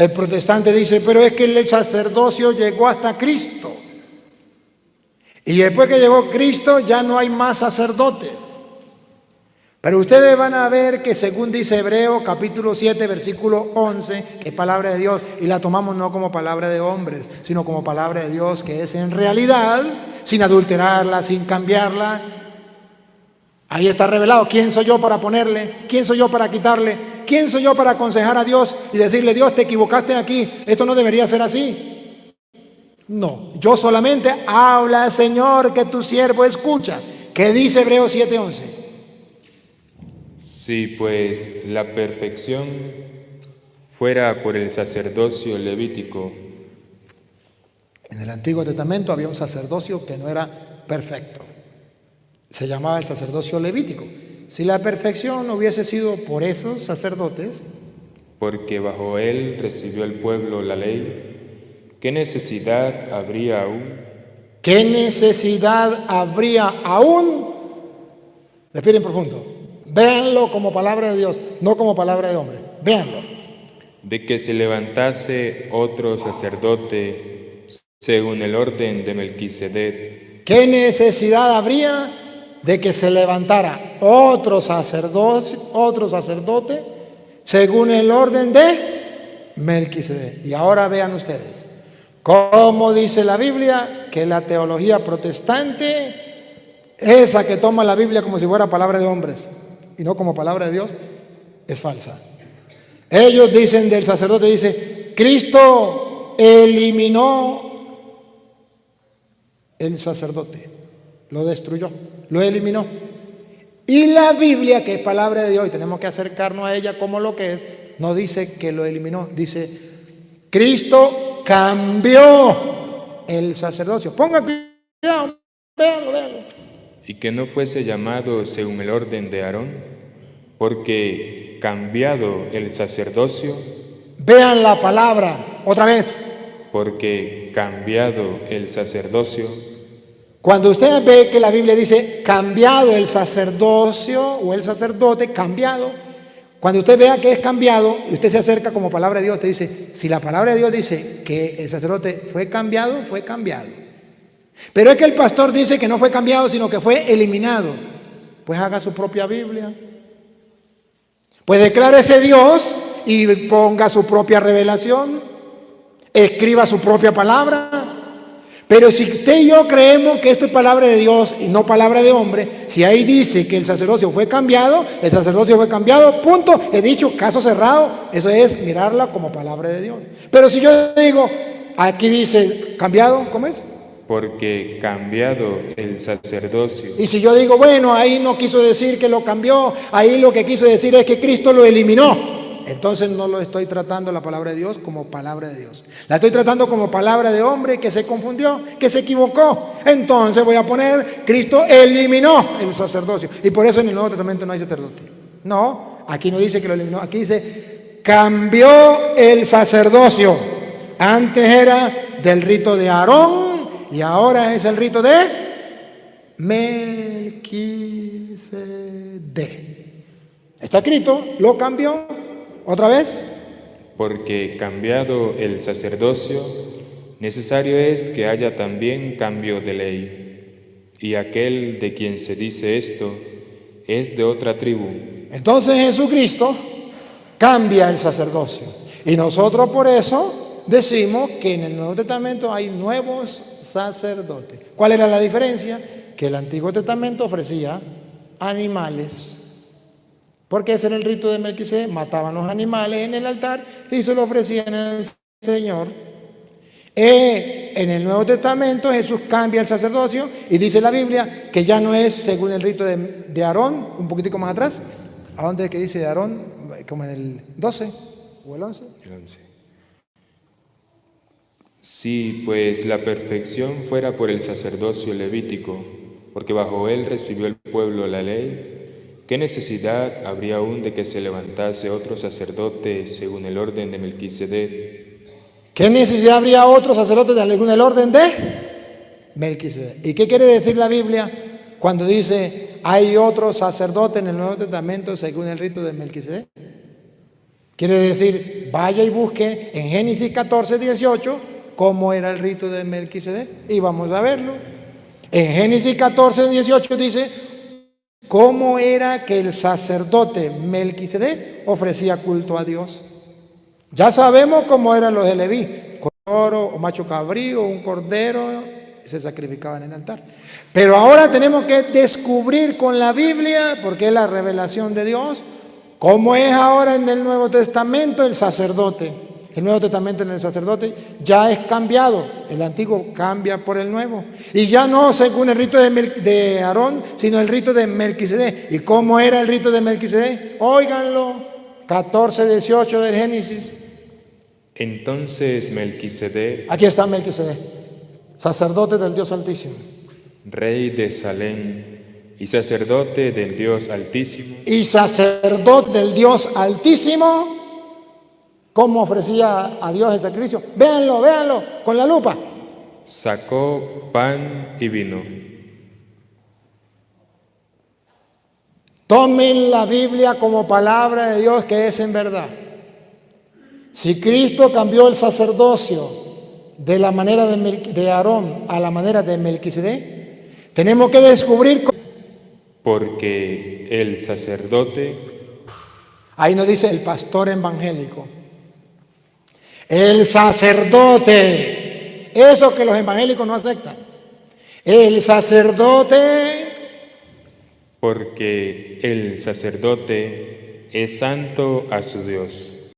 El protestante dice, pero es que el sacerdocio llegó hasta Cristo. Y después que llegó Cristo ya no hay más sacerdotes. Pero ustedes van a ver que según dice Hebreos capítulo 7, versículo 11, que es palabra de Dios, y la tomamos no como palabra de hombres, sino como palabra de Dios, que es en realidad, sin adulterarla, sin cambiarla. Ahí está revelado quién soy yo para ponerle, quién soy yo para quitarle, quién soy yo para aconsejar a Dios y decirle, Dios, te equivocaste aquí, esto no debería ser así. No, yo solamente habla, Señor, que tu siervo escucha. ¿Qué dice Hebreos 7:11? Si pues la perfección fuera por el sacerdocio levítico. En el Antiguo Testamento había un sacerdocio que no era perfecto. Se llamaba el sacerdocio levítico. Si la perfección no hubiese sido por esos sacerdotes, porque bajo él recibió el pueblo la ley, ¿qué necesidad habría aún? ¿Qué necesidad habría aún? Respiren profundo. Véanlo como palabra de Dios, no como palabra de hombre. Véanlo. De que se levantase otro sacerdote según el orden de Melquisedec. ¿Qué necesidad habría de que se levantara otro sacerdote según el orden de Melquisedec? Y ahora vean ustedes, ¿cómo dice la Biblia? Que la teología protestante, esa que toma la Biblia como si fuera palabra de hombres y no como palabra de Dios, es falsa. Ellos dicen del sacerdote, dice, Cristo eliminó el sacerdote, lo destruyó, lo eliminó. Y la Biblia, que es palabra de Dios, y tenemos que acercarnos a ella como lo que es, no dice que lo eliminó, dice, Cristo cambió el sacerdocio. Pongan cuidado, véanlo. Y que no fuese llamado según el orden de Aarón, porque cambiado el sacerdocio. Vean la palabra otra vez. Porque cambiado el sacerdocio. Cuando usted ve que la Biblia dice cambiado el sacerdocio o el sacerdote, cambiado, cuando usted vea que es cambiado y usted se acerca como palabra de Dios, usted dice, si la palabra de Dios dice que el sacerdote fue cambiado, fue cambiado. Pero es que el pastor dice que no fue cambiado, sino que fue eliminado. Pues haga su propia Biblia. Pues declárese Dios y ponga su propia revelación. Escriba su propia palabra. Pero si usted y yo creemos que esto es palabra de Dios y no palabra de hombre, si ahí dice que el sacerdocio fue cambiado, el sacerdocio fue cambiado, punto. He dicho, caso cerrado, eso es mirarla como palabra de Dios. Pero si yo digo, aquí dice cambiado, ¿cómo es? Porque cambiado el sacerdocio. Y si yo digo, bueno, ahí no quiso decir que lo cambió, ahí lo que quiso decir es que Cristo lo eliminó. Entonces no lo estoy tratando la palabra de Dios como palabra de Dios. La estoy tratando como palabra de hombre que se confundió, que se equivocó. Entonces voy a poner, Cristo eliminó el sacerdocio. Y por eso en el Nuevo Testamento no hay sacerdote. No, aquí no dice que lo eliminó, aquí dice, cambió el sacerdocio. Antes era del rito de Aarón y ahora es el rito de Melquisedec. Está escrito, lo cambió. ¿Otra vez? Porque cambiado el sacerdocio, necesario es que haya también cambio de ley. Y aquel de quien se dice esto es de otra tribu. Entonces Jesucristo cambia el sacerdocio. Y nosotros por eso decimos que en el Nuevo Testamento hay nuevos sacerdotes. ¿Cuál era la diferencia? Que el Antiguo Testamento ofrecía animales. Porque ese era el rito de Melquisedec, mataban los animales en el altar y se lo ofrecían al Señor. En el Nuevo Testamento Jesús cambia el sacerdocio y dice la Biblia que ya no es según el rito de Aarón, un poquitico más atrás. ¿A dónde es que dice de Aarón? Como en el 12 o el 11. El 11. Si pues la perfección fuera por el sacerdocio levítico, porque bajo él recibió el pueblo la ley, ¿qué necesidad habría aún de que se levantase otro sacerdote según el orden de Melquisedec? ¿Qué necesidad habría otro sacerdote según el orden de Melquisedec? ¿Y qué quiere decir la Biblia cuando dice hay otro sacerdote en el Nuevo Testamento según el rito de Melquisedec? Quiere decir, vaya y busque en Génesis 14, 18, cómo era el rito de Melquisedec. Y vamos a verlo. En Génesis 14, 18 dice, cómo era que el sacerdote Melquisedec ofrecía culto a Dios. Ya sabemos cómo eran los de Leví, con oro o macho cabrío, un cordero, se sacrificaban en el altar. Pero ahora tenemos que descubrir con la Biblia, porque es la revelación de Dios, cómo es ahora en el Nuevo Testamento el sacerdote. El Nuevo Testamento en el sacerdote ya es cambiado. El antiguo cambia por el nuevo. Y ya no según el rito de Aarón, sino el rito de Melquisedec. ¿Y cómo era el rito de Melquisedec? Óiganlo, 14, 18 del Génesis. Entonces Melquisedec, Aquí está Melquisedec, sacerdote del Dios Altísimo. rey de Salem y sacerdote del Dios Altísimo. Y sacerdote del Dios Altísimo, ¿cómo ofrecía a Dios el sacrificio? Véanlo, véanlo, con la lupa. Sacó pan y vino. Tomen la Biblia como palabra de Dios que es en verdad. Si Cristo cambió el sacerdocio de la manera de Aarón a la manera de Melquisedec, tenemos que descubrir. Porque el sacerdote, Ahí nos dice el pastor evangélico. El sacerdote, eso que los evangélicos no aceptan. El sacerdote, porque el sacerdote es santo a su Dios.